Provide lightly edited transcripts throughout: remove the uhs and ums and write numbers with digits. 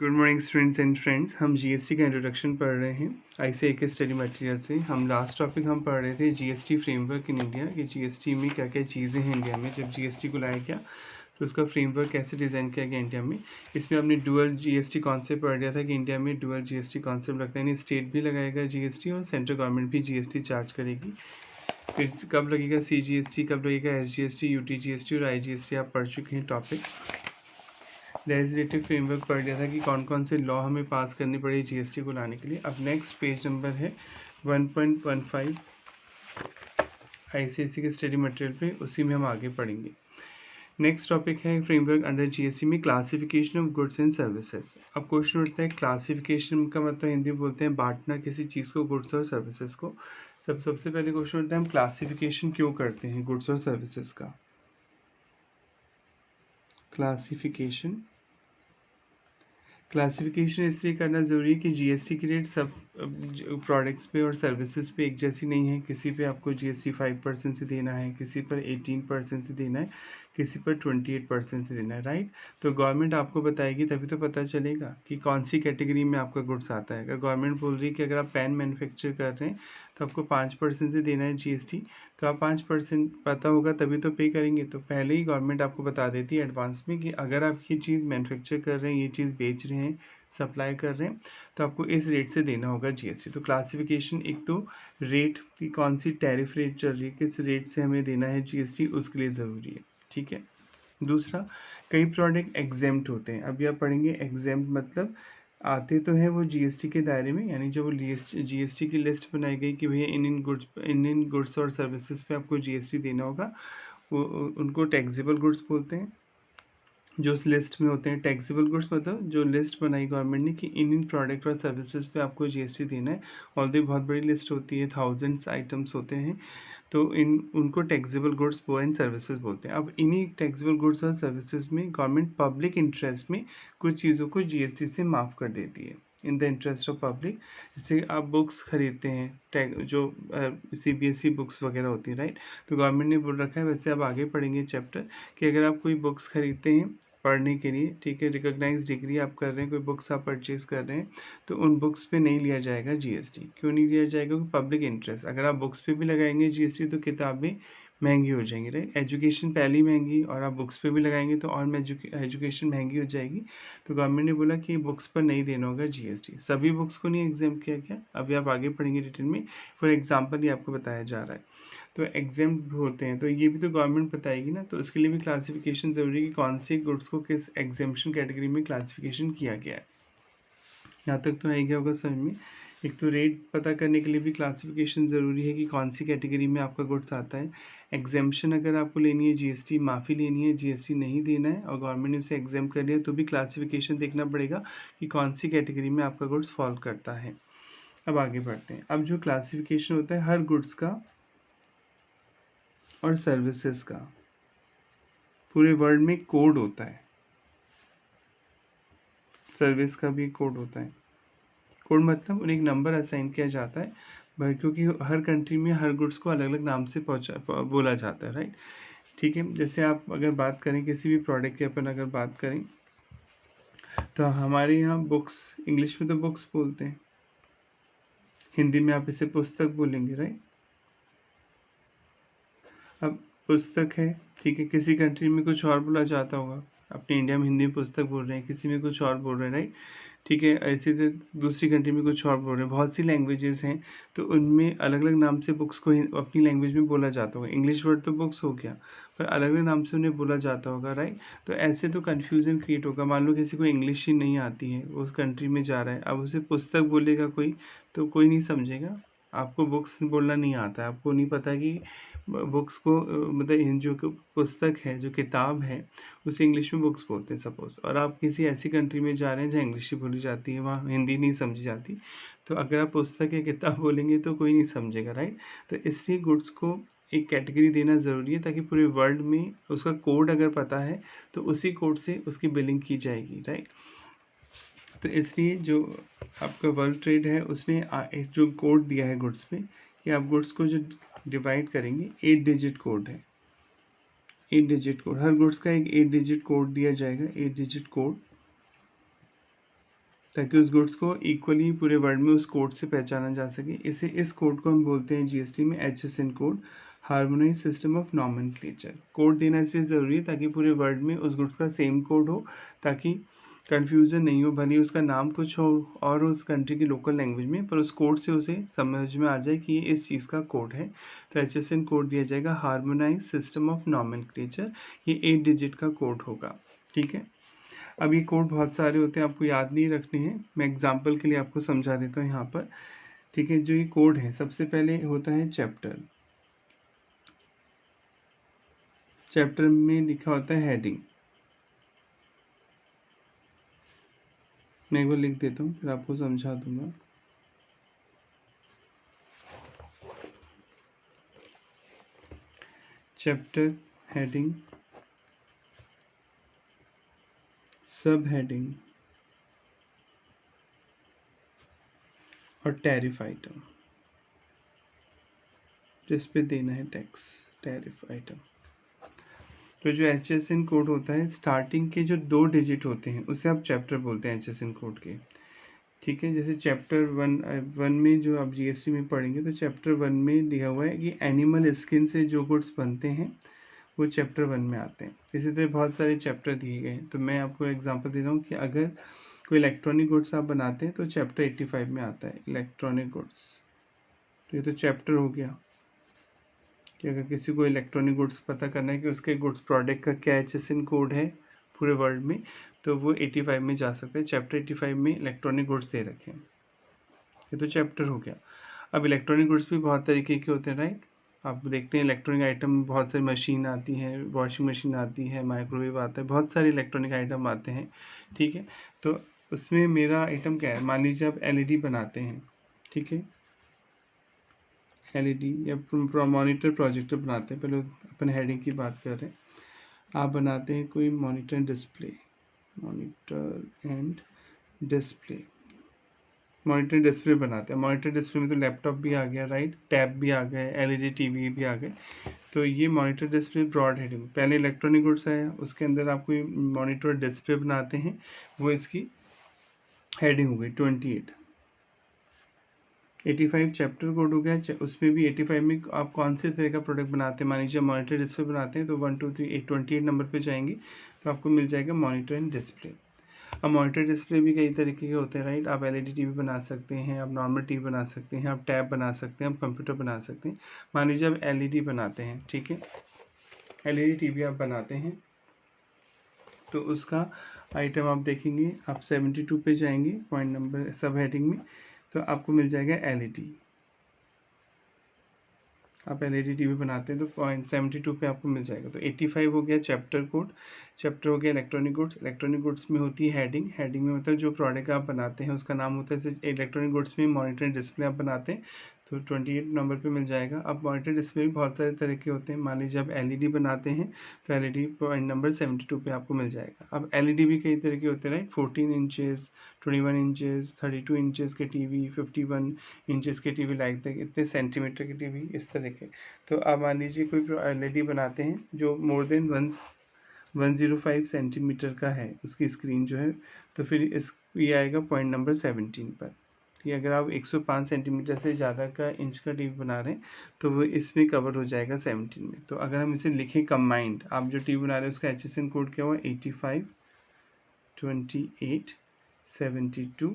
Good morning students and friends. हम GST का introduction पढ़ रहे हैं आईसीए के स्टडी मटेरियल से। हम लास्ट टॉपिक हम पढ़ रहे थे जीएसटी फ्रेमवर्क इन इंडिया कि जीएसटी में क्या क्या चीज़ें हैं इंडिया में। जब जीएसटी को लाया गया तो उसका फ्रेमवर्क कैसे डिज़ाइन किया गया इंडिया में। इसमें हमने डुअल जीएसटी कॉन्सेप्ट पढ़ लिया था कि इंडिया में डुअल जीएसटी कॉन्सेप्ट लगता है, यानी स्टेट भी लगाएगा जीएसटी और सेंट्रल गवर्नमेंट भी जीएसटी चार्ज करेगी। फिर कब लगेगा सीजीएसटी, कब लगेगा एसजीएसटी, यूटीजीएसटी और आईजीएसटी आप पढ़ चुके हैं टॉपिक। लेजिस्लेटिव फ्रेमवर्क पढ़ लिया था कि कौन कौन से लॉ हमें पास करने पड़े जीएसटी को लाने के लिए। अब नेक्स्ट पेज नंबर है 1.15 आईसीएसई के स्टडी मटेरियल पे, उसी में हम आगे पढ़ेंगे। नेक्स्ट टॉपिक है फ्रेमवर्क अंडर जीएसटी में classification of goods and services. अब क्वेश्चन उठता है क्लासिफिकेशन का मतलब हिंदी में बोलते हैं बांटना किसी चीज़ को, गुड्स और सर्विसेज को। सबसे पहले क्वेश्चन उठता है हम क्लासिफिकेशन क्यों करते हैं गुड्स और सर्विसेज का। क्लासिफिकेशन इसलिए करना ज़रूरी है कि जीएसटी की रेट सब प्रोडक्ट्स पे और सर्विसेज पे एक जैसी नहीं है। किसी पे आपको जीएसटी 5% से देना है, किसी पर 18% से देना है, किसी पर 28% से देना है, राइट। तो गवर्नमेंट आपको बताएगी तभी तो पता चलेगा कि कौन सी कैटेगरी में आपका गुड्स आता है। अगर गवर्नमेंट बोल रही है कि अगर आप पेन मैन्युफैक्चर कर रहे हैं तो आपको 5% से देना है जीएसटी, तो आप 5% पता होगा तभी तो पे करेंगे। तो पहले ही गवर्नमेंट आपको बता देती है एडवांस में कि अगर आप ये चीज़ मैन्युफैक्चर कर रहे हैं, ये चीज़ बेच रहे हैं, सप्लाई कर रहे हैं, तो आपको इस रेट से देना होगा जीएसटी। तो क्लासिफिकेशन एक तो रेट की कौन सी टैरिफ रेट चल रही है, किस रेट से हमें देना है जीएसटी, उसके लिए ज़रूरी है, ठीक है। दूसरा, कई प्रोडक्ट एग्जेम्प्ट होते हैं। अभी आप पढ़ेंगे एग्जेम्प्ट मतलब आते तो हैं वो जीएसटी के दायरे में, यानी जो वो जीएसटी की लिस्ट बनाई गई कि भैया इन गुड्स और सर्विसेज पे आपको जीएसटी देना होगा, वो उनको टैक्सेबल गुड्स बोलते हैं। जो उस लिस्ट में होते हैं टैक्सेबल गुड्स मतलब जो लिस्ट बनाई गवर्नमेंट ने कि इन प्रोडक्ट और सर्विसेज पे आपको जीएसटी देना है। ऑल्दो बहुत बड़ी लिस्ट होती है, थाउजेंड्स आइटम्स होते हैं, तो उनको टैक्सेबल गुड्स एंड सर्विसेज बोलते हैं। अब इन्हीं टैक्सेबल गुड्स और सर्विसेज में गवर्नमेंट पब्लिक इंटरेस्ट में कुछ चीज़ों को जीएसटी से माफ़ कर देती है, in the interest of public. जैसे आप बुक्स खरीदते हैं, जो सीबीएसई बुक्स वगैरह होती है, राइट। तो गवर्नमेंट ने बोल रखा है, वैसे आप आगे पढ़ेंगे चैप्टर, कि अगर आप कोई बुक्स खरीदते हैं पढ़ने के लिए, ठीक है, रिकॉग्नाइज डिग्री आप कर रहे हैं, कोई बुक्स आप परचेज कर रहे हैं, तो उन बुक्स पे नहीं लिया जाएगा जीएसटी। क्यों नहीं लिया जाएगा? क्योंकि पब्लिक इंटरेस्ट। अगर आप बुक्स पे भी लगाएंगे जीएसटी तो किताबें महंगी हो जाएंगी, राइट। एजुकेशन पहले महंगी और आप बुक्स पे भी लगाएंगे तो और एजुकेशन महंगी हो जाएगी। तो गवर्नमेंट ने बोला कि बुक्स पर नहीं देना होगा जीएसटी। सभी बुक्स को नहीं एग्जाम किया गया, अभी आप आगे पढ़ेंगे डिटेल में। फॉर एग्जाम्पल ये आपको बताया जा रहा है। तो एग्जाम्प्ट होते हैं, तो ये भी तो गवर्नमेंट बताएगी ना, तो उसके लिए भी क्लासिफिकेशन ज़रूरी है कि कौन से गुड्स को किस एग्जाम्पशन कैटेगरी में क्लासिफिकेशन किया गया है। यहाँ तक तो आ गया होगा समझ में। एक तो रेट पता करने के लिए भी क्लासिफिकेशन ज़रूरी है कि कौन सी कैटेगरी में आपका गुड्स आता है। एग्जाम्पशन अगर आपको लेनी है, जीएसटी माफ़ी लेनी है, जीएसटी नहीं देना है और गवर्नमेंट ने उसे एग्जाम कर लिया, तो भी क्लासिफिकेशन देखना पड़ेगा कि कौन सी कैटेगरी में आपका गुड्स फॉल करता है। अब आगे बढ़ते हैं। अब जो क्लासिफिकेशन होता है हर गुड्स का और सर्विसेज का, पूरे वर्ल्ड में कोड होता है। सर्विस का भी कोड होता है। कोड मतलब उन्हें एक नंबर असाइन किया जाता है, क्योंकि हर कंट्री में हर गुड्स को अलग अलग नाम से बोला जाता है, राइट। ठीक है, जैसे आप अगर बात करें किसी भी प्रोडक्ट की, अपन अगर बात करें तो हमारे यहाँ बुक्स, इंग्लिश में तो बुक्स बोलते हैं, हिंदी में आप इसे पुस्तक बोलेंगे, राइट। अब पुस्तक है, ठीक है, किसी कंट्री में कुछ और बोला जाता होगा। अपने इंडिया में हिंदी में पुस्तक बोल रहे हैं, किसी में कुछ और बोल रहे हैं, राइट। ठीक है, ऐसे तो दूसरी कंट्री में कुछ और बोल रहे हैं। बहुत सी लैंग्वेजेस हैं तो उनमें अलग अलग नाम से बुक्स को अपनी लैंग्वेज में बोला जाता होगा। इंग्लिश वर्ड तो बुक्स हो गया, पर अलग अलग नाम से उन्हें बोला जाता होगा, राइट। तो ऐसे तो कन्फ्यूज़न क्रिएट होगा। मान लो किसी को इंग्लिश ही नहीं आती है, वो उस कंट्री में जा रहा है, अब उसे पुस्तक बोलेगा कोई तो कोई नहीं समझेगा। आपको बुक्स बोलना नहीं आता है, आपको नहीं पता कि बुक्स को मतलब जो पुस्तक है, जो किताब है, उसे इंग्लिश में बुक्स बोलते हैं सपोज, और आप किसी ऐसी कंट्री में जा रहे हैं जहाँ इंग्लिश ही बोली जाती है, वहाँ हिंदी नहीं समझी जाती, तो अगर आप पुस्तक या किताब बोलेंगे तो कोई नहीं समझेगा, राइट। तो इसलिए गुड्स को एक कैटेगरी देना ज़रूरी है ताकि पूरे वर्ल्ड में उसका कोड अगर पता है तो उसी कोड से उसकी बिलिंग की जाएगी, राइट। तो इसलिए जो आपका वर्ल्ड ट्रेड है उसने एक जो कोड दिया है गुड्स पे, कि आप गुड्स को जो डिवाइड करेंगे 8 डिजिट कोड है, 8 डिजिट कोड, हर गुड्स का एक 8 डिजिट कोड दिया जाएगा, 8 डिजिट कोड। ताकि उस गुड्स को इक्वली पूरे वर्ल्ड में उस कोड से पहचाना जा सके। इस कोड को हम बोलते हैं जीएसटी में HSN code, harmonise system of nomenclature. Code देना इसलिए ज़रूरी है ताकि पूरे वर्ल्ड में उस गुड्स का सेम कोड हो, ताकि कन्फ्यूज़न नहीं हो। भले उसका नाम कुछ हो और उस कंट्री की लोकल लैंग्वेज में, पर उस कोड से उसे समझ में आ जाए कि ये इस चीज़ का कोड है। तो HSN कोड दिया जाएगा, हार्मोनाइज सिस्टम ऑफ नॉमेनक्लेचर। ये 8 डिजिट का कोड होगा, ठीक है। अब ये कोड बहुत सारे होते हैं, आपको याद नहीं रखने हैं। मैं एग्जांपल के लिए आपको समझा देता हूँ यहाँ पर, ठीक है। जो ये कोड है, सबसे पहले होता है चैप्टर। चैप्टर में लिखा होता है हेडिंग। मैं एक बार लिख देता हूँ, फिर आपको समझा दूंगा। चैप्टर, हेडिंग, सब हेडिंग और टैरिफ आइटम, जिस पे देना है टैक्स, टैरिफ आइटम। तो जो HSN कोड होता है, स्टार्टिंग के जो 2 डिजिट होते हैं उसे आप चैप्टर बोलते हैं HSN कोड के, ठीक है। जैसे चैप्टर वन में जो आप जीएसटी में पढ़ेंगे, तो चैप्टर 1 में लिखा हुआ है कि एनिमल स्किन से जो गुड्स बनते हैं वो चैप्टर 1 में आते हैं। इसी तरह बहुत सारे चैप्टर दिए गए हैं। तो मैं आपको एग्जांपल दे रहा हूँ कि अगर कोई इलेक्ट्रॉनिक गुड्स आप बनाते हैं तो चैप्टर 85 में आता है इलेक्ट्रॉनिक गुड्स। तो ये तो चैप्टर हो गया कि अगर किसी को इलेक्ट्रॉनिक गुड्स पता करना है कि उसके गुड्स प्रोडक्ट का क्या HSN कोड है पूरे वर्ल्ड में, तो वो 85 में जा सकते हैं। चैप्टर 85 में इलेक्ट्रॉनिक गुड्स दे रखे हैं, ये तो चैप्टर हो गया। अब इलेक्ट्रॉनिक गुड्स भी बहुत तरीके के होते हैं, राइट। आप देखते हैं इलेक्ट्रॉनिक आइटम में बहुत सारी मशीन आती है, वॉशिंग मशीन आती है, माइक्रोवेव आता है, बहुत सारे इलेक्ट्रॉनिक आइटम आते हैं, ठीक है। तो उसमें मेरा आइटम क्या है, मान लीजिए आप LED बनाते हैं, ठीक है। LED या मॉनिटर प्रोजेक्टर बनाते हैं। पहले अपन हेडिंग की बात कर रहे हैं। आप बनाते हैं कोई monitor display, monitor and display, monitor display बनाते हैं। मॉनिटर डिस्प्ले में तो लैपटॉप भी आ गया, राइट, टैब भी आ गए, LED TV भी आ गए। तो ये मॉनिटर डिस्प्ले ब्रॉड हेडिंग। पहले इलेक्ट्रॉनिक गुड्स आया, उसके अंदर आप कोई मॉनिटर डिस्प्ले बनाते हैं, वो इसकी हेडिंग हो गई 28। 85 चैप्टर कोड हो गया। उसमें भी 85 में आप कौन से तरह का प्रोडक्ट बनाते हैं, मान लीजिए मॉनिटर डिस्प्ले बनाते हैं, तो 1 2 3 28 नंबर पे जाएंगे तो आपको मिल जाएगा मॉनिटर एंड डिस्प्ले। अब मॉनिटर डिस्प्ले भी कई तरीके के होते हैं, राइट। आप LED TV बना सकते हैं, आप नॉर्मल TV बना सकते हैं, आप टैब बना सकते हैं, आप कंप्यूटर बना सकते हैं। मान लीजिए आप LED बनाते हैं, ठीक है, LED TV आप बनाते हैं, तो उसका आइटम आप देखेंगे, आप 72 पे जाएंगे, पॉइंट नंबर सब हेडिंग में, तो आपको मिल जाएगा LED। आप LED TV बनाते हैं तो 0.72 पे आपको मिल जाएगा। तो 85 हो गया चैप्टर कोड। चैप्टर हो गया इलेक्ट्रॉनिक गुड्स। इलेक्ट्रॉनिक गुड्स में होती है हेडिंग। हेडिंग में मतलब जो प्रोडक्ट आप बनाते हैं उसका नाम होता है। जैसे इलेक्ट्रॉनिक गुड्स में मॉनिटर डिस्प्ले आप बनाते हैं तो 28 नंबर पे मिल जाएगा। अब मॉनिटर डिस्प्ले भी बहुत सारे तरह के होते हैं। मान लीजिए आप LED बनाते हैं तो LED पॉइंट नंबर 72 पे आपको मिल जाएगा। अब LED भी कई तरह के होते हैं, राइट। 14 इंचेस, 21 इंचेस, 32 इंचेस के TV, 51 इंचेस के TV लाइक तक, इतने सेंटीमीटर के TV, इस तरह के। तो आप मान लीजिए कोई LED बनाते हैं जो मोर देन 105 सेंटीमीटर का है उसकी स्क्रीन जो है, तो फिर ये आएगा पॉइंट नंबर 17 पर। कि अगर आप 105 सेंटीमीटर से ज़्यादा का इंच का TV बना रहे हैं तो वो इसमें कवर हो जाएगा 17 में। तो अगर हम इसे लिखें कंबाइंड, आप जो TV बना रहे हैं उसका HSN कोड क्या हुआ, 85, 28, 72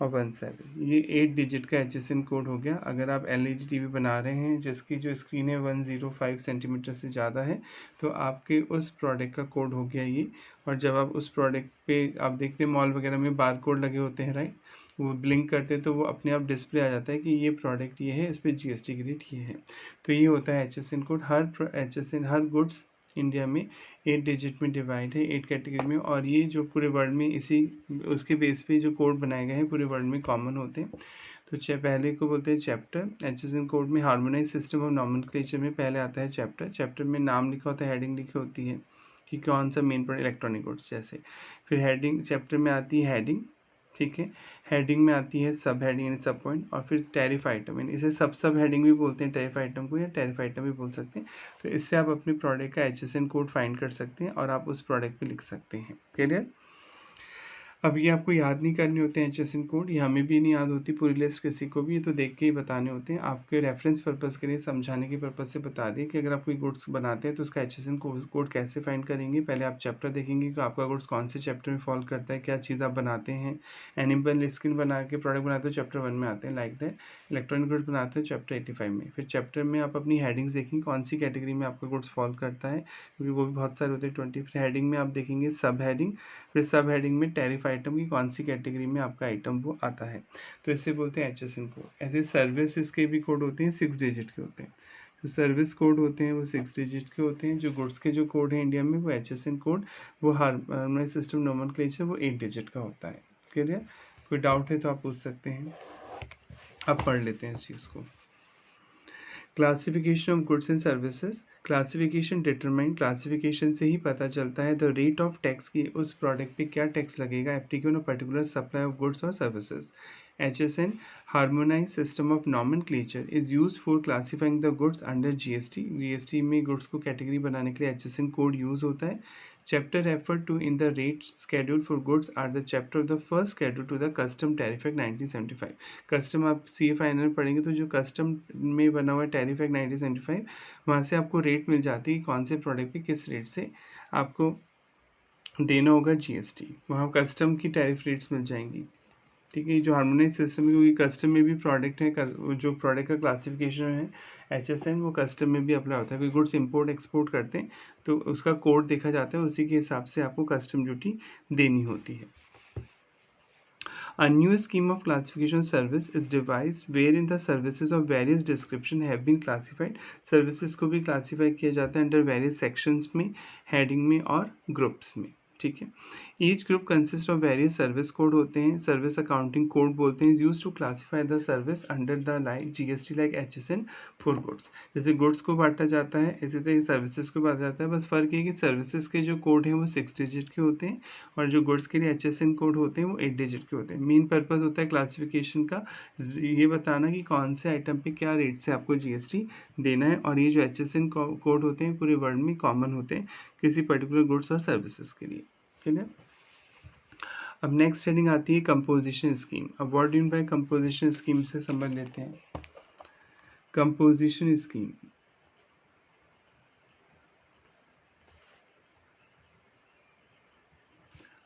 और 17, ये 8 डिजिट का HSN कोड हो गया। अगर आप LED TV बना रहे हैं जिसकी जो स्क्रीन है 105 सेंटीमीटर से ज़्यादा है तो आपके उस प्रोडक्ट का कोड हो गया ये। और जब आप उस प्रोडक्ट पे आप देखते हैं मॉल वगैरह में बार कोड लगे होते हैं, राइट, वो ब्लिंक करते हैं तो वो अपने आप डिस्प्ले आ जाता है कि ये प्रोडक्ट ये है, इस पर GST की रेट ये है। तो ये होता है HSN कोड। हर गुड्स इंडिया में 8 डिजिट में डिवाइड है, 8 कैटेगरी में। और ये जो पूरे वर्ल्ड में इसी उसके बेस पे जो कोड बनाए गए हैं पूरे वर्ल्ड में कॉमन होते हैं। तो पहले को बोलते हैं चैप्टर। HSN कोड में हार्मोनाइज सिस्टम ऑफ नॉमेनक्लेचर में पहले आता है चैप्टर। चैप्टर में नाम लिखा होता है, हेडिंग लिखी होती है कि कौन सा मेन प्रोडक्ट, इलेक्ट्रॉनिक गुड्स जैसे। फिर हेडिंग, चैप्टर में आती है हेडिंग, ठीक है। हेडिंग में आती है सब हेडिंग यानी सब पॉइंट, और फिर टैरिफ आइटम, यानी इसे सब हेडिंग भी बोलते हैं टैरिफ आइटम को, या टैरिफ आइटम भी बोल सकते हैं। तो इससे आप अपने प्रोडक्ट का HSN कोड फाइंड कर सकते हैं और आप उस प्रोडक्ट पे लिख सकते हैं। क्लियर। अब ये आपको याद नहीं करने होते हैं HSN कोड, ये हमें भी नहीं याद होती पूरी लिस्ट किसी को भी, ये तो देख के ही बताने होते हैं। आपके रेफरेंस पर्पस के लिए, समझाने के पर्पस से बता दें कि अगर आप कोई गुड्स बनाते हैं तो उसका HSN कोड कैसे फाइंड करेंगे। पहले आप चैप्टर देखेंगे कि आपका गुड्स कौन से चैप्टर में फॉल करता है, क्या चीज़ आप बनाते हैं। एनिमल स्किन बना के प्रोडक्ट बनाते हो चैप्टर 1 में आते हैं, लाइक दैट। इलेक्ट्रॉनिक गुड्स बनाते हैं चैप्टर 85 में। फिर चैप्टर में आप अपनी हेडिंग्स देखेंगे कौन सी कैटेगरी में आपका गुड्स फॉल करता है, क्योंकि वो भी बहुत सारे होते हैं 20। फिर हेडिंग में आप देखेंगे सब हेडिंग, फिर सब हेडिंग में टैरिफ आइटम की कौन सी कैटेगरी में आपका आइटम वो आता है, तो इसे बोलते हैं HSN कोड। ऐसे सर्विसेज के भी कोड होते हैं 6 डिजिट के होते हैं। जो सर्विस कोड होते हैं वो 6 डिजिट के होते हैं। जो गुड्स के जो कोड है इंडिया में वो HSN कोड, वो हार्मोनाइज्ड सिस्टम नोमेनक्लेचर, वो 8 डिजिट का होता है। क्लियर? कोई डाउट है तो आप पूछ सकते हैं। अब पढ़ लेते हैं इस चीज़ को। Classification of goods and services. Classification determine, classification से ही पता चलता है द रेट ऑफ टैक्स की, उस प्रोडक्ट पे क्या टैक्स लगेगा applicable of particular supply of goods और services. HSN harmonize system of nomenclature is use for classifying the goods under GST। GST में गुड्स को कैटेगरी बनाने के लिए HSN कोड यूज होता है। Chapter referred to in the rate schedule for goods are the chapter of the first schedule to the Custom Tariff Act 1975। Custom आप CA final पढ़ेंगे तो जो कस्टम में बना हुआ टैरिफ एक्ट 1975, वहाँ से आपको रेट मिल जाती है कि कौन से प्रोडक्ट पे किस रेट से आपको देना होगा GST। वहाँ कस्टम की टैरिफ रेट्स मिल जाएंगी। ठीक है, जो हार्मोनाइज सिस्टम है, क्योंकि कस्टम में भी प्रोडक्ट है, जो प्रोडक्ट का क्लासिफिकेशन है HSN, वो कस्टम में भी अप्लाई होता है। कोई गुड्स इंपोर्ट एक्सपोर्ट करते हैं तो उसका कोड देखा जाता है, उसी के हिसाब से आपको कस्टम ड्यूटी देनी होती है। A new scheme of classification service is devised wherein the services of various description have been classified। Services को भी classify किया जाता है under various sections में, heading में और groups में। ठीक है, each group consist of various service code होते हैं, सर्विस अकाउंटिंग कोड बोलते हैं, use to classify the service under the like GST like HSN for goods. जैसे गुड्स को बांटा जाता है इसी तरह सर्विसेज को बांटा जाता है, बस फर्क ये कि सर्विसेज के जो कोड हैं वो 6 डिजिट के होते हैं और जो गुड्स के लिए HSN कोड होते हैं वो 8 डिजिट के होते हैं। मेन पर्पज होता है क्लासिफिकेशन का ये बताना कि कौन से आइटम पे क्या रेट से आपको GST देना है, और ये जो HSN कोड होते हैं पूरे वर्ल्ड में कॉमन होते हैं किसी पर्टिकुलर गुड्स और सर्विसेज के लिए। क्लियर? अब नेक्स्ट हेडिंग आती है कंपोजिशन स्कीम। अब what do by composition scheme से समझ लेते हैं। कंपोजिशन स्कीम,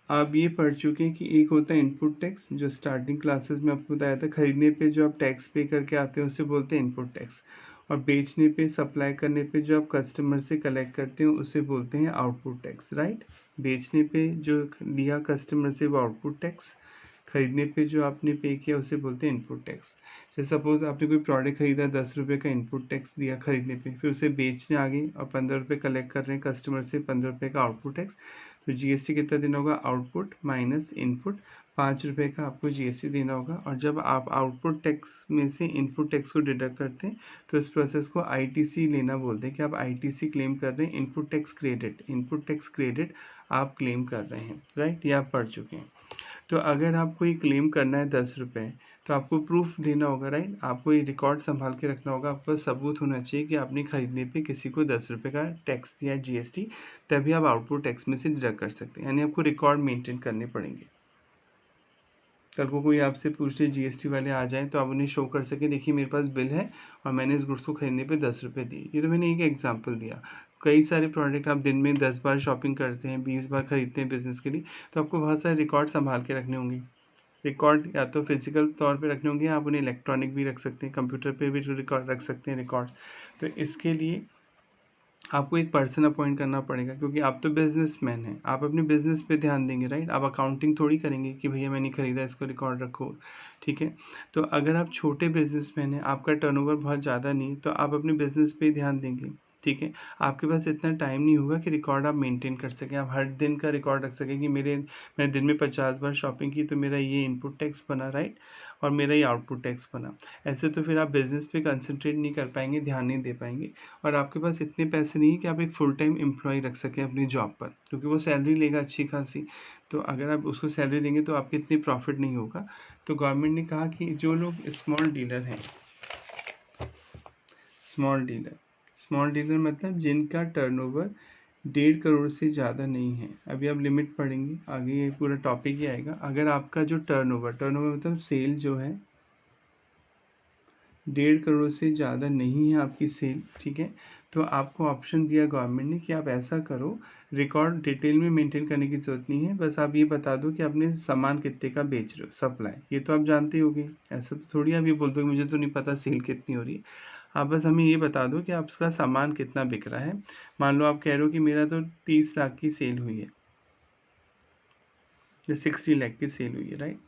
आप ये पढ़ चुके हैं कि एक होता है इनपुट टैक्स, जो स्टार्टिंग क्लासेस में आपको बताया था, खरीदने पे जो आप टैक्स पे करके आते हैं उसे बोलते हैं इनपुट टैक्स, और बेचने पे, सप्लाई करने पे जो आप कस्टमर से कलेक्ट करते हैं उसे बोलते हैं आउटपुट टैक्स। राइट? बेचने पे जो लिया कस्टमर से वो आउटपुट टैक्स, खरीदने पे जो आपने पे किया उसे बोलते हैं इनपुट टैक्स। जैसे सपोज आपने कोई प्रोडक्ट खरीदा, 10 रुपये का इनपुट टैक्स दिया खरीदने पे, फिर उसे बेचने आ गए और 15 रुपये कलेक्ट कर रहे हैं कस्टमर से, 15 रुपये का आउटपुट टैक्स। तो GST कितना देना होगा? आउटपुट माइनस इनपुट, 5 रुपये का आपको GST देना होगा। और जब आप आउटपुट टैक्स में से इनपुट टैक्स को डिडक्ट करते हैं तो इस प्रोसेस को ITC लेना बोलते हैं, कि आप ITC क्लेम कर रहे हैं, input tax credit, input tax credit आप क्लेम कर रहे हैं। राइट? ये आप पढ़ चुके हैं। तो अगर आपको ये क्लेम करना है 10 रुपये, तो आपको प्रूफ देना होगा। राइट? आपको ये रिकॉर्ड संभाल के रखना होगा, आपके पास सबूत होना चाहिए कि आपने खरीदने पे किसी को 10 रुपये का टैक्स दिया GST, तभी आप आउटपुट टैक्स में से डिडक्ट कर सकते हैं। यानी आपको रिकॉर्ड मेंटेन करने पड़ेंगे। कल को कोई आपसे पूछ ले, GST वाले आ जाएं, तो आप उन्हें शो कर सके, देखिए मेरे पास बिल है और मैंने इस गुड्स को खरीदने पे 10 रुपये दिए। ये तो मैंने एक एग्जाम्पल दिया। कई सारे प्रोडक्ट आप दिन में 10 बार शॉपिंग करते हैं, 20 बार खरीदते हैं बिजनेस के लिए, तो आपको बहुत सारे रिकॉर्ड संभाल के रखने होंगे। रिकॉर्ड या तो फिजिकल तौर पे रखने होंगे, आप उन्हें इलेक्ट्रॉनिक भी रख सकते हैं, कंप्यूटर पे भी रिकॉर्ड रख सकते हैं रिकॉर्ड्स। तो इसके लिए आपको एक पर्सन अपॉइंट करना पड़ेगा, क्योंकि आप तो बिजनेसमैन हैं, आप अपने बिजनेस पे ध्यान देंगे। राइट? आप अकाउंटिंग थोड़ी करेंगे कि भैया मैंने खरीदा इसको रिकॉर्ड रखो। ठीक है? तो अगर आप छोटे बिजनेसमैन हैं, आपका टर्नओवर बहुत ज़्यादा नहीं, तो आप अपने बिजनेस पे ध्यान देंगे। ठीक है? आपके पास इतना टाइम नहीं होगा कि रिकॉर्ड आप मेंटेन कर सकें, आप हर दिन का रिकॉर्ड रख सकें कि मैंने दिन में 50 बार शॉपिंग की तो मेरा ये इनपुट टैक्स बना। राइट? और मेरा ये आउटपुट टैक्स बना। ऐसे तो फिर आप बिजनेस पे कंसंट्रेट नहीं कर पाएंगे, ध्यान नहीं दे पाएंगे, और आपके पास इतने पैसे नहीं है कि आप एक फुल टाइम एम्प्लॉय रख सकें अपनी जॉब पर, क्योंकि वो सैलरी लेगा अच्छी खासी। तो अगर आप उसको सैलरी देंगे तो आपके इतनी प्रॉफिट नहीं होगा। तो गवर्नमेंट ने कहा कि जो लोग स्मॉल डीलर हैं, स्मॉल डीलर मतलब जिनका टर्नओवर 1.5 करोड़ से ज़्यादा नहीं है। अभी आप लिमिट पढ़ेंगे, आगे ये पूरा टॉपिक ही आएगा। अगर आपका जो टर्नओवर मतलब सेल जो है 1.5 करोड़ से ज़्यादा नहीं है आपकी सेल, ठीक है, तो आपको ऑप्शन दिया गवर्नमेंट ने कि आप ऐसा करो, रिकॉर्ड डिटेल में मेंटेन करने की ज़रूरत नहीं है, बस आप ये बता दो कि आपने सामान कितने का बेच रहे हो, सप्लाई, ये तो आप जानते होगे। ऐसा तो थोड़ी आप ये बोल दो मुझे तो नहीं पता सेल कितनी हो रही है। आप बस हमें ये बता दो कि आपका सामान कितना बिक रहा है। मान लो आप कह रहे हो कि मेरा तो 30 लाख की सेल हुई है या 60 लाख की सेल हुई है, राइट।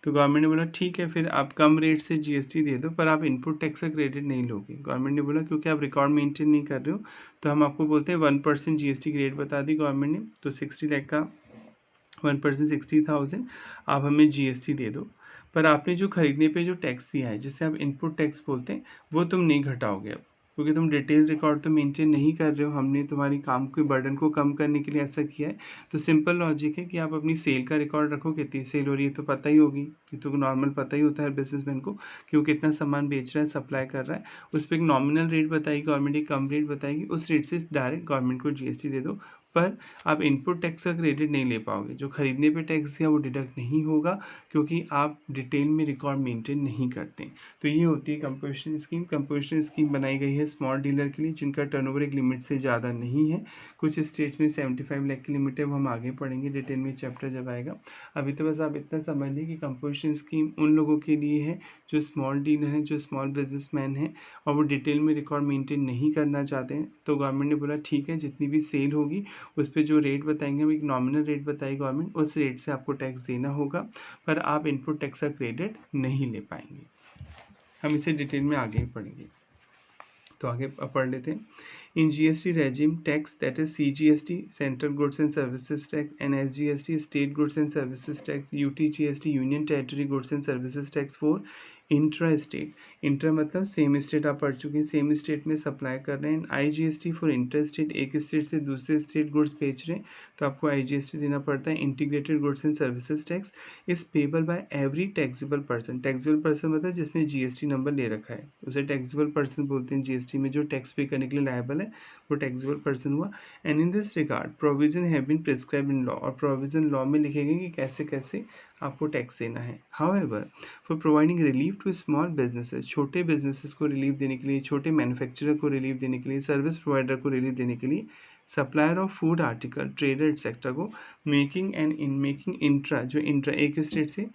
तो गवर्नमेंट ने बोला ठीक है, फिर आप कम रेट से जीएसटी दे दो, पर आप इनपुट टैक्स का क्रेडिट नहीं लोगे। गवर्नमेंट ने बोला क्योंकि आप रिकॉर्ड मेंटेन नहीं कर रहे हो, तो हम आपको बोलते हैं 1% जीएसटी की रेट बता दी गवर्नमेंट ने। तो 60 लाख का 1% 60,000 आप हमें जीएसटी दे दो, पर आपने जो खरीदने पे जो टैक्स दिया है, जिसे आप इनपुट टैक्स बोलते हैं, वो तुम नहीं घटाओगे अब, क्योंकि तुम डिटेल रिकॉर्ड तो मेंटेन नहीं कर रहे हो। हमने तुम्हारी काम के बर्डन को कम करने के लिए ऐसा किया है। तो सिंपल लॉजिक है कि आप अपनी सेल का रिकॉर्ड रखो, कितनी सेल हो रही है तो पता ही होगी, ये तो नॉर्मल पता ही होता है बिजनेसमैन को कि वो कितना सामान बेच रहा है, सप्लाई कर रहा है। उस पर एक नॉमिनल रेट बताएगी गवर्नमेंट, एक कम रेट बताएगी, उस रेट से डायरेक्ट गवर्नमेंट को जीएसटी दे दो। पर आप इनपुट टैक्स का क्रेडिट नहीं ले पाओगे, जो खरीदने पे टैक्स दिया वो डिडक्ट नहीं होगा, क्योंकि आप डिटेल में रिकॉर्ड मेंटेन नहीं करते। तो ये होती है कंपोजिशन स्कीम। कंपोजिशन स्कीम बनाई गई है स्मॉल डीलर के लिए जिनका टर्नओवर एक लिमिट से ज़्यादा नहीं है। कुछ स्टेट्स में 75 लाख की लिमिट है, वो हम आगे पढ़ेंगे डिटेल में चैप्टर जब आएगा। अभी तो बस आप इतना समझ लें कि कंपोजिशन स्कीम उन लोगों के लिए है जो स्मॉल डीलर हैं, जो स्मॉल बिजनेसमैन हैं और वो डिटेल में रिकॉर्ड मेंटेन नहीं करना चाहते हैं। तो गवर्नमेंट ने बोला ठीक है, जितनी भी सेल होगी उस पर जो रेट बताएंगे, हम एक नॉमिनल रेट बताएगी गवर्नमेंट, उस रेट से आपको टैक्स देना होगा, पर आप इनपुट टैक्स का क्रेडिट नहीं ले पाएंगे। हम इसे डिटेल में आगे ही पढ़ेंगे। तो आगे पढ़ लेते हैं। In GST regime tax, that is CGST central goods and services tax, and SGST state goods and services tax, UTGST union territory goods and services tax for intra state. Intra मतलब same state आप पढ़ चुके हैं, same state में supply कर रहे हैं। IGST for inter state, एक स्टेट से दूसरे स्टेट गुड्स बेच रहे हैं तो आपको आईजीएसटी देना पड़ता है। Integrated goods and services tax is payable by every taxable person. Taxable person मतलब जिसने जीएसटी नंबर ले रखा है उसे टैक्सेबल पर्सन बोलते हैं। जीएसटी में जो टैक्स पे करने के लिए लायबल है वो टैक्सेबल पर्सन हुआ। And in this regard provision have been prescribe in law, और प्रोविजन लॉ में लिखे गए कि कैसे कैसे आपको टैक्स देना है। However for providing relief to small businesses, छोटे बिजनेसेस को रिलीफ देने के लिए, छोटे मैन्युफैक्चरर को रिलीफ देने के लिए, सर्विस प्रोवाइडर को रिलीफ देने के लिए, supplier of food article, trader etcetera को making and in making intra, जो इंट्रा एक स्टेट से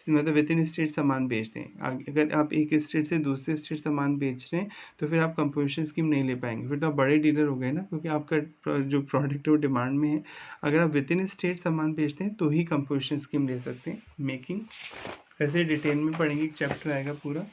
मतलब विद इन स्टेट सामान बेचते हैं। अगर आप एक स्टेट से दूसरे स्टेट सामान बेच रहे हैं तो फिर आप कंपोजिशन स्कीम नहीं ले पाएंगे, फिर तो आप बड़े डीलर हो गए ना, क्योंकि आपका जो प्रोडक्ट है वो डिमांड में है। अगर आप विद इन स्टेट सामान बेचते हैं तो ही कंपोजिशन स्कीम ले सकते हैं। मेकिंग ऐसे डिटेल में पढ़ेंगे, एक चैप्टर आएगा पूरा।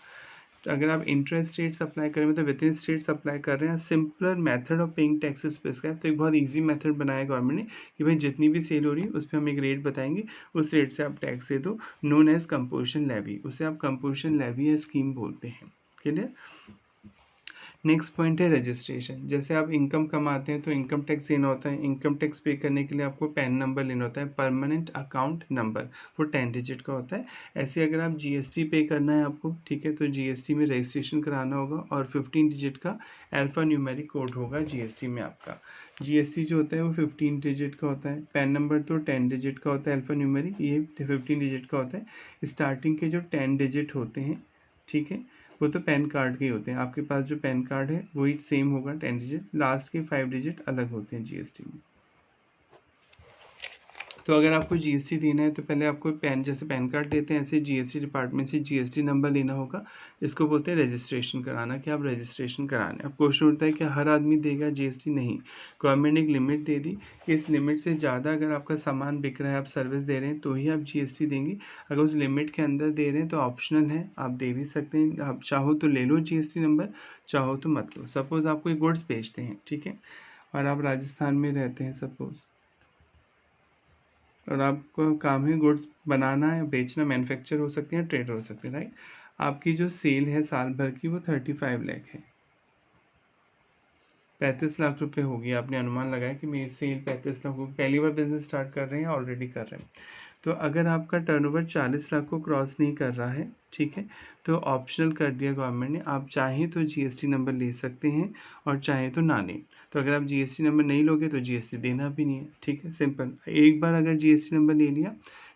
तो अगर आप इंटर स्टेट सप्लाई करें मतलब विद इन स्टेट सप्लाई कर रहे हैं, simpler method of paying taxes prescribe, तो एक बहुत इजी मेथड बनाया गवर्नमेंट ने कि भाई जितनी भी सेल हो रही है उस पर हम एक रेट बताएंगे, उस रेट से आप टैक्स दे दो, नोन एज कंपोजिशन लेवी। उसे आप कंपोजिशन लेवी या स्कीम बोलते हैं। क्लियर। नेक्स्ट पॉइंट है रजिस्ट्रेशन। जैसे आप इनकम कमाते हैं तो इनकम टैक्स देना होता है। इनकम टैक्स पे करने के लिए आपको पैन नंबर लेना होता है, परमानेंट अकाउंट नंबर, वो 10 डिजिट का होता है। ऐसे अगर आप जीएसटी पे करना है आपको, ठीक है, तो जीएसटी में रजिस्ट्रेशन कराना होगा और 15 डिजिट का अल्फा न्यूमेरिक कोड होगा जीएसटी में आपका। जीएसटी जो होता है वो 15 डिजिट का होता है, पैन नंबर तो 10 डिजिट का होता है, अल्फा न्यूमेरिक ये 15 डिजिट का होता है। स्टार्टिंग के जो 10 डिजिट होते हैं, ठीक है, वो तो पैन कार्ड के ही होते हैं। आपके पास जो पैन कार्ड है वही सेम होगा 10 डिजिट, लास्ट के 5 डिजिट अलग होते हैं जीएसटी में। तो अगर आपको जीएसटी देना है तो पहले आपको पैन, जैसे पैन कार्ड लेते हैं ऐसे जीएसटी डिपार्टमेंट से जीएसटी नंबर लेना होगा। इसको बोलते हैं रजिस्ट्रेशन कराना, कि आप रजिस्ट्रेशन कराने। अब क्वेश्चन उठता है कि हर आदमी देगा जीएसटी? नहीं, गवर्नमेंट ने एक लिमिट दे दी कि इस लिमिट से ज़्यादा अगर आपका सामान बिक रहा है, आप सर्विस दे रहे हैं तो ही आप जीएसटी देंगे। अगर उस लिमिट के अंदर दे रहे हैं तो ऑप्शनल है, आप दे भी सकते हैं। आप चाहो तो ले लो जीएसटी नंबर, चाहो तो मत लो। सपोज़ आप कोई गुड्स बेचते हैं, ठीक है, और आप राजस्थान में रहते हैं सपोज़, और आपका काम है गुड्स बनाना या बेचना, मैन्युफैक्चर हो सकते हैं, ट्रेड हो सकते हैं, राइट। आपकी जो सेल है साल भर की वो 35 लाख है, 35 लाख रुपए होगी। आपने अनुमान लगाया कि मेरी सेल 35 लाख होगी। पहली बार बिजनेस स्टार्ट कर रहे हैं, ऑलरेडी कर रहे हैं। तो अगर आपका टर्नओवर 40 लाख को क्रॉस नहीं कर रहा है, ठीक है, तो ऑप्शनल कर दिया गवर्नमेंट ने, आप चाहें तो जीएसटी नंबर ले सकते हैं और चाहें तो ना लें। तो अगर आप जीएसटी नंबर नहीं लोगे तो जीएसटी देना भी नहीं है, ठीक है, सिंपल। एक बार अगर जीएसटी नंबर ले लिया,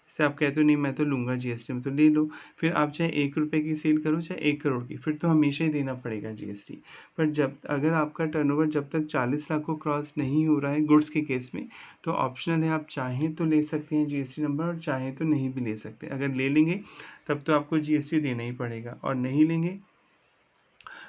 जैसे आप कहते हो नहीं मैं तो लूँगा जीएसटी में, तो ले लो। फिर आप चाहे 1 रुपये की सेल करो चाहे 1 करोड़ की, फिर तो हमेशा ही देना पड़ेगा जीएसटी। पर जब अगर आपका टर्नओवर जब तक 40 लाख को क्रॉस नहीं हो रहा है गुड्स के केस में, तो ऑप्शनल है, आप चाहें तो ले सकते हैं जीएसटी नंबर और चाहें तो नहीं भी ले सकते। अगर ले लेंगे तब तो आपको जीएसटी देना ही पड़ेगा, और नहीं लेंगे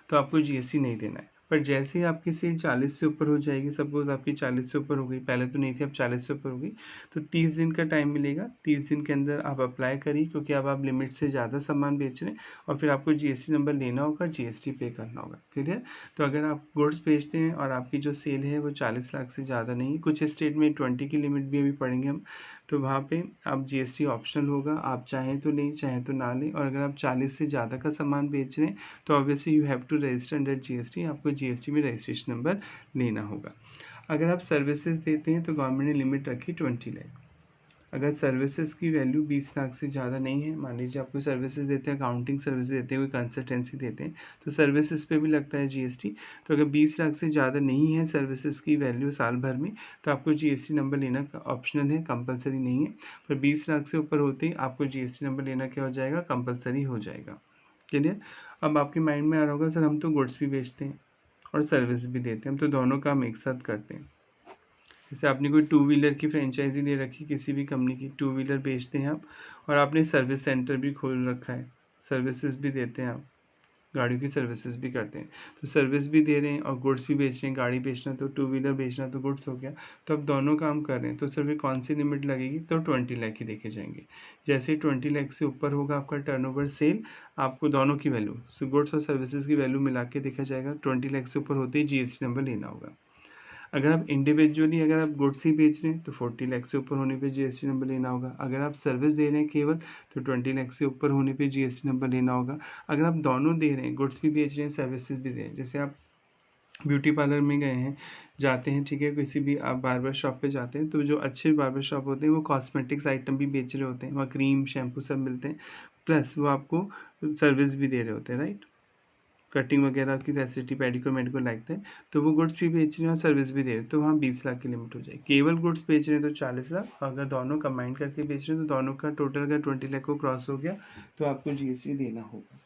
तो आपको जीएसटी नहीं देना है। पर जैसे ही आपकी सेल 40 से ऊपर हो जाएगी, सपोज आपकी 40 से ऊपर हो गई, पहले तो नहीं थी, अब 40 से ऊपर हो गई, तो 30 दिन का टाइम मिलेगा। 30 दिन के अंदर आप अप्लाई करिए, क्योंकि अब आप लिमिट से ज़्यादा सामान बेच रहे हैं, और फिर आपको जीएसटी नंबर लेना होगा, जीएसटी पे करना होगा। क्लियर? तो अगर आप गुड्स बेचते हैं और आपकी जो सेल है वो 40 लाख से ज़्यादा नहीं, कुछ स्टेट में 20 की लिमिट भी अभी पढ़ेंगे हम, तो वहाँ पे आप जीएसटी ऑप्शनल होगा, आप चाहें तो लें चाहें तो ना लें। और अगर आप 40 से ज़्यादा का सामान बेच रहे हैं तो obviously you have to register under GST, आपको जीएसटी में रजिस्ट्रेशन नंबर लेना होगा। अगर आप सर्विसेज देते हैं तो गवर्नमेंट ने लिमिट रखी 20 लाख। अगर सर्विसेज की वैल्यू 20 लाख से ज़्यादा नहीं है, मान लीजिए आप कोई सर्विसेज देते हैं, अकाउंटिंग सर्विसेज देते हैं, कोई कंसल्टेंसी देते हैं, तो सर्विसेज पे भी लगता है जीएसटी। तो अगर 20 लाख से ज़्यादा नहीं है सर्विसेज की वैल्यू साल भर में, तो आपको जीएसटी नंबर लेना ऑप्शनल है, कंपलसरी नहीं है। पर 20 लाख से ऊपर होते ही आपको जीएसटी नंबर लेना क्या हो जाएगा, कंपलसरी हो जाएगा। क्लियर? अब आपके माइंड में आ रहा होगा सर हम तो गुड्स भी बेचते हैं और सर्विस भी देते हैं, हम तो दोनों काम एक साथ करते हैं। जैसे आपने कोई 2 व्हीलर की फ्रेंचाइजी ले रखी, किसी भी कंपनी की 2 व्हीलर बेचते हैं आप, और आपने सर्विस सेंटर भी खोल रखा है, सर्विसेज भी देते हैं आप, गाड़ियों की सर्विसेज भी करते हैं, तो सर्विस भी दे रहे हैं और गुड्स भी बेच रहे हैं। गाड़ी बेचना तो 2 व्हीलर बेचना तो गुड्स हो गया, तो अब दोनों काम कर रहे हैं, तो सिर्फ कौन सी लिमिट लगेगी, तो 20 लाख ही देखे जाएंगे। जैसे ही 20 लाख से ऊपर होगा आपका टर्नओवर सेल, आपको दोनों की वैल्यू, गुड्स और सर्विसेज की वैल्यू मिला के देखा जाएगा। 20 लाख से ऊपर होते ही जीएसटी नंबर लेना होगा। अगर आप इंडिविजुअली अगर आप गुड्स ही बेच रहे हैं तो 40 लाख से ऊपर होने पे जीएसटी नंबर लेना होगा। अगर आप सर्विस दे रहे हैं केवल, तो 20 लाख से ऊपर होने पे जीएसटी नंबर लेना होगा। अगर आप दोनों दे रहे हैं, गुड्स भी बेच रहे हैं सर्विसेज भी दे रहे हैं, जैसे आप ब्यूटी पार्लर में गए हैं, जाते हैं, ठीक है, किसी भी आप बार्बर शॉप पे जाते हैं, तो जो अच्छे बार्बर शॉप होते हैं वो कॉस्मेटिक्स आइटम भी बेच रहे होते हैं, वहाँ क्रीम शैम्पू सब मिलते हैं, प्लस वो आपको सर्विस भी दे रहे होते हैं, राइट? कटिंग वगैरह की फैसिलिटी, पेडिक्योर मेडिक्योर लगते हैं, तो वो गुड्स भी बेच रहे हैं और सर्विस भी दे रहे हैं, तो वहाँ 20 लाख की लिमिट हो जाएगी। केवल गुड्स बेच रहे हैं तो 40 लाख, अगर दोनों कंबाइन करके बेच रहे हैं तो दोनों का टोटल अगर 20 लाख को क्रॉस हो गया तो आपको जीएसटी देना होगा।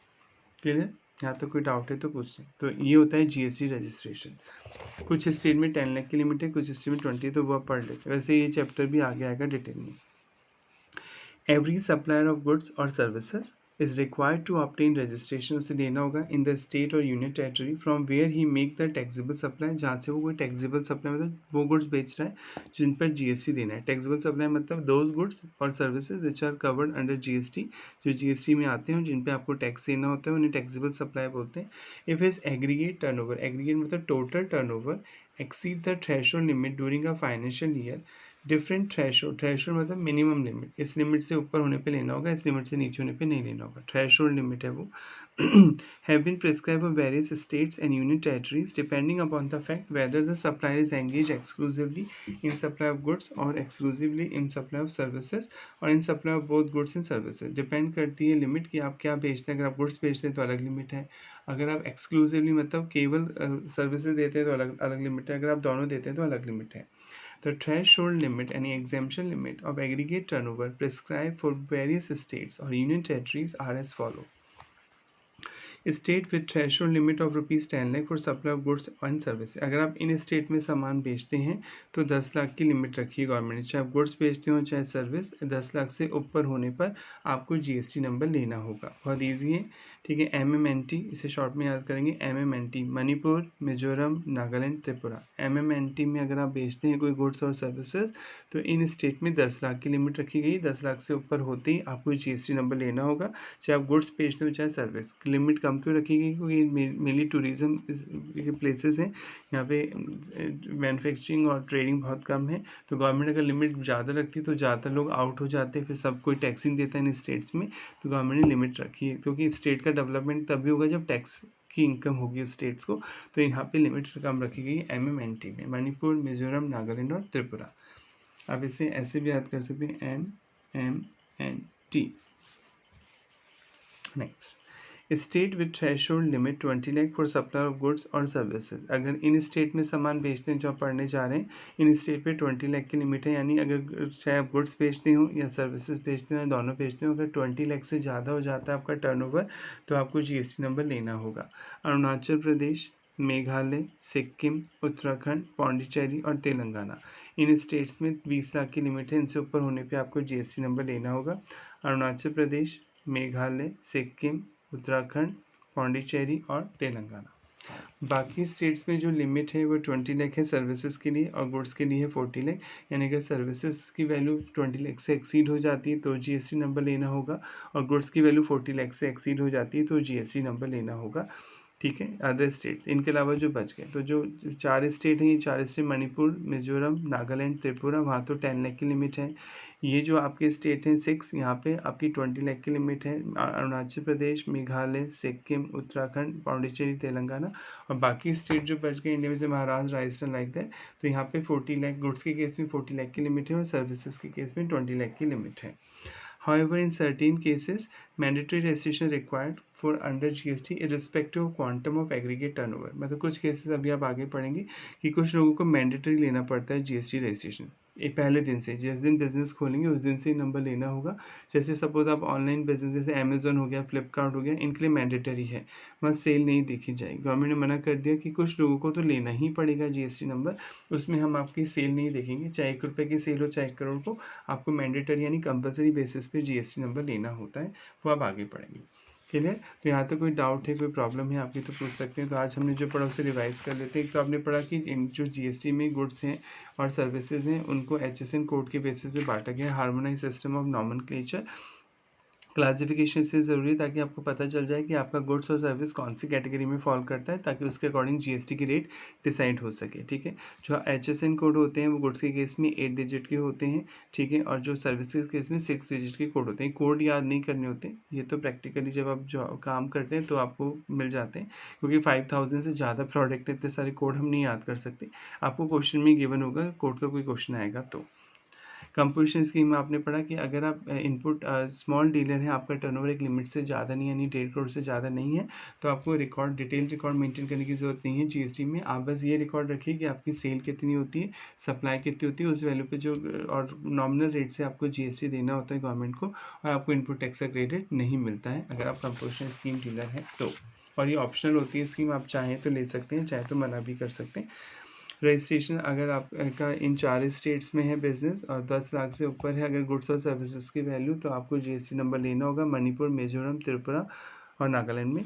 क्लियर? यहाँ तो कोई डाउट है तो पूछ लें। तो ये होता है जीएसटी रजिस्ट्रेशन। कुछ स्टेट में 10 लाख की लिमिट है, कुछ स्टेट में 20, तो वो आप पढ़ लेते। वैसे ये चैप्टर भी आगे आएगा डिटेल में। Every supplier of goods or services is required to obtain registration, उसे लेना होगा in the state or union territory from where he make the taxable supply, जहाँ से वो कोई taxable supply मतलब वो goods बेच रहा है जिन पर जीएसटी देना है। taxable supply मतलब those goods और services which are covered under GST, जो जीएसटी में आते हैं जिन पे आपको टैक्स देना होता है, उन्हें taxable supply बोलते हैं। If his aggregate turnover, aggregate मतलब total turnover exceed the threshold limit during a financial year, different threshold, threshold मतलब मिनिमम लिमिट, इस लिमिट से ऊपर होने पे लेना होगा, इस लिमिट से नीचे होने पे नहीं लेना होगा, थ्रेशोल्ड लिमिट है वो। have been prescribed by various states and union territories depending upon the fact whether the supplier is engaged exclusively in supply of goods or exclusively in supply of services or in supply of both goods and services। Depend करती है limit कि आप क्या बेचते हैं। अगर आप goods बेचते हैं तो अलग लिमिट है, अगर आप एक्सक्लूसिवली मतलब केवल सर्विसेज देते हैं तो अलग अलग लिमिट है, अगर आप दोनों देते हैं तो अलग लिमिट है। The threshold limit and exemption limit of aggregate turnover prescribed for various states or union territories are as follow. State with threshold limit of ₹10 lakh for supply of goods and service. अगर आप इन state में सामान बेचते हैं तो 10 लाख की limit रखी है गवर्नमेंट ने, चाहे आप गुड्स बेचते हो चाहे सर्विस, 10 लाख से ऊपर होने पर आपको जीएसटी नंबर लेना होगा। बहुत ईजी है, ठीक है। MMNT, इसे शॉर्ट में याद करेंगे, MMNT मणिपुर, मिजोरम, नागालैंड, त्रिपुरा। MMNT में अगर आप बेचते हैं कोई गुड्स और सर्विसेज तो इन स्टेट में 10 लाख की लिमिट रखी गई। 10 लाख से ऊपर होते ही आपको जीएसटी नंबर लेना होगा, चाहे आप गुड्स बेचते हो चाहे सर्विस। लिमिट कम क्यों रखी गई, क्योंकि मेनली टूरिज्म के प्लेसेस हैं, यहाँ पे मैन्युफैक्चरिंग और ट्रेडिंग बहुत कम है, तो गवर्नमेंट अगर लिमिट ज़्यादा रखती तो ज़्यादा लोग आउट हो जाते, फिर सब कोई टैक्स नहीं देता इन स्टेट्स में, तो गवर्नमेंट ने लिमिट रखी है, क्योंकि स्टेट का डेवलपमेंट तभी होगा जब टैक्स की इनकम होगी उस स्टेट्स को, तो यहाँ पे लिमिट कम रखी गई है MMNT में, मणिपुर, मिजोरम, नागालैंड और त्रिपुरा। आप इसे ऐसे भी याद कर सकते हैं MNT। Next, state with threshold limit 20 lakh for supply of goods और सर्विसेज। अगर इन स्टेट में सामान बेचते हैं जो आप पढ़ने जा रहे हैं, इन स्टेट पे 20 लाख की लिमिट है, यानी अगर चाहे आप गुड्स बेचते हो या सर्विसेज बेचते हो या दोनों बेचते हो, अगर 20 लाख से ज़्यादा हो जाता है आपका टर्नओवर तो आपको GST नंबर लेना होगा। अरुणाचल प्रदेश, मेघालय, सिक्किम, उत्तराखंड, पौंडीचेरी और तेलंगाना, इन स्टेट्स में 20 लाख की लिमिट है, इनसे ऊपर होने पे आपको GST नंबर लेना होगा। अरुणाचल प्रदेश, मेघालय, सिक्किम, उत्तराखंड, पौंडीचेरी और तेलंगाना। बाकी स्टेट्स में जो लिमिट है वो 20 लाख है सर्विसेज के लिए, और गुड्स के लिए है 40 लाख। यानी अगर सर्विसेज की वैल्यू 20 लाख से एक्सीड हो जाती है तो GST नंबर लेना होगा, और गुड्स की वैल्यू 40 लाख से एक्सीड हो जाती है तो GST नंबर लेना होगा। ठीक है, अदर स्टेट इनके अलावा जो बच गए, तो जो 4 स्टेट हैं, ये 4 स्टेट मणिपुर, मिजोरम, नागालैंड, त्रिपुरा, वहाँ तो 10 लाख की लिमिट है। ये जो आपके स्टेट हैं 6, यहाँ पे आपकी 20 लाख की लिमिट है। अरुणाचल प्रदेश, मेघालय, सिक्किम, उत्तराखंड, पौंडीचेरी, तेलंगाना, और बाकी स्टेट जो बच गए इंडिया में से महाराष्ट्र, राजस्थान, लाइक दैट, तो यहाँ पे 40 लाख गुड्स के केस में 40 लाख की लिमिट है और सर्विसेज के केस में 20 लाख की लिमिट है। However, in certain cases, mandatory registration required for under GST irrespective of quantum of aggregate turnover। मतलब कुछ केसेस अभी आप आगे पढ़ेंगे कि कुछ लोगों को मैंडेटरी लेना पड़ता है GST रजिस्ट्रेशन। ये पहले दिन से, जिस दिन बिजनेस खोलेंगे उस दिन से ही नंबर लेना होगा। जैसे सपोज आप ऑनलाइन बिजनेस, जैसे अमेजोन हो गया, फ्लिपकार्ट हो गया, इनके लिए मैंडेटरी है, वहाँ सेल नहीं देखी जाएगी। गवर्नमेंट ने मना कर दिया कि कुछ लोगों को तो लेना ही पड़ेगा GST नंबर, उसमें हम आपकी सेल नहीं देखेंगे, चाहे 1 रुपये की सेल हो चाहे 1 करोड़ को, आपको मैंडेटरी यानी कंपलसरी बेसिस पे GST नंबर लेना होता है। वो आप आगे पढ़ेंगे। क्लियर? तो यहाँ तक कोई डाउट है, कोई प्रॉब्लम है आपकी तो पूछ सकते हैं। तो आज हमने जो पढ़ा उसे रिवाइज कर लेते हैं। तो आपने पढ़ा कि इन जो GST में गुड्स हैं और सर्विसेज हैं उनको HSN कोड के बेसिस पे बांटा गया है, harmonise system of nomenclature. Classification इसलिए ज़रूरी है ताकि आपको पता चल जाए कि आपका गुड्स और सर्विस कौन सी कैटेगरी में फॉल करता है, ताकि उसके अकॉर्डिंग GST की रेट डिसाइड हो सके। ठीक है, जो HSN कोड होते हैं वो गुड्स के केस में 8 डिजिट के होते हैं। ठीक है, और जो सर्विस के केस में 6 डिजिट के कोड होते हैं। कोड याद नहीं करने होते, ये तो प्रैक्टिकली जब आप जो काम करते हैं तो आपको मिल जाते हैं, क्योंकि 5000 से ज़्यादा प्रोडक्ट इतने सारे कोड हम नहीं याद कर सकते। आपको क्वेश्चन में गिवन होगा, कोड का कोई क्वेश्चन आएगा तो। कंपोजिशन स्कीम में आपने पढ़ा कि अगर आप इनपुट स्मॉल डीलर हैं, आपका टर्नओवर एक लिमिट से ज़्यादा नहीं, यानी 1.5 करोड़ से ज़्यादा नहीं है, तो आपको रिकॉर्ड, डिटेल रिकॉर्ड मेंटेन करने की ज़रूरत नहीं है GST में। आप बस ये रिकॉर्ड रखिए कि आपकी सेल कितनी होती है, सप्लाई कितनी होती है, उस वैल्यू पे जो और नॉमिनल रेट से आपको GST देना होता है गवर्नमेंट को, और आपको इनपुट टैक्स का क्रेडिट नहीं मिलता है अगर आप कंपोजिशन स्कीम डीलर हैं तो। और ये ऑप्शनल होती है स्कीम, आप चाहें तो ले सकते हैं, चाहे तो मना भी कर सकते हैं। रजिस्ट्रेशन अगर आपका इन 4 स्टेट्स में है बिजनेस और 10 लाख से ऊपर है अगर गुड्स और सर्विसेज की वैल्यू, तो आपको GST नंबर लेना होगा मणिपुर, मिजोरम, त्रिपुरा और नागालैंड में।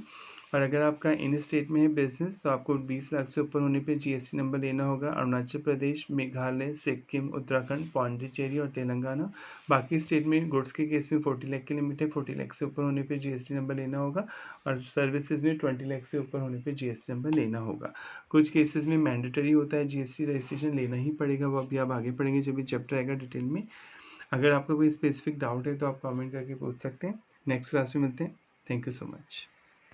और अगर आपका इन स्टेट में है बिजनेस तो आपको 20 लाख से ऊपर होने पे GST नंबर लेना होगा अरुणाचल प्रदेश, मेघालय, सिक्किम, उत्तराखंड, पौंडीचेरी और तेलंगाना। बाकी स्टेट में गुड्स के केस में 40 लाख की लिमिट है, 40 लाख से ऊपर होने पे GST नंबर लेना होगा, और सर्विसेज में 20 लाख से ऊपर होने पे GST नंबर लेना होगा। कुछ केसेस में मैंडेटरी होता है, GST रजिस्ट्रेशन लेना ही पड़ेगा, वो अभी आप आगे पढ़ेंगे जब भी चैप्टर आएगा डिटेल में। अगर आपका कोई स्पेसिफिक डाउट है तो आप कमेंट करके पूछ सकते हैं। नेक्स्ट क्लास में मिलते हैं। Thank you so much.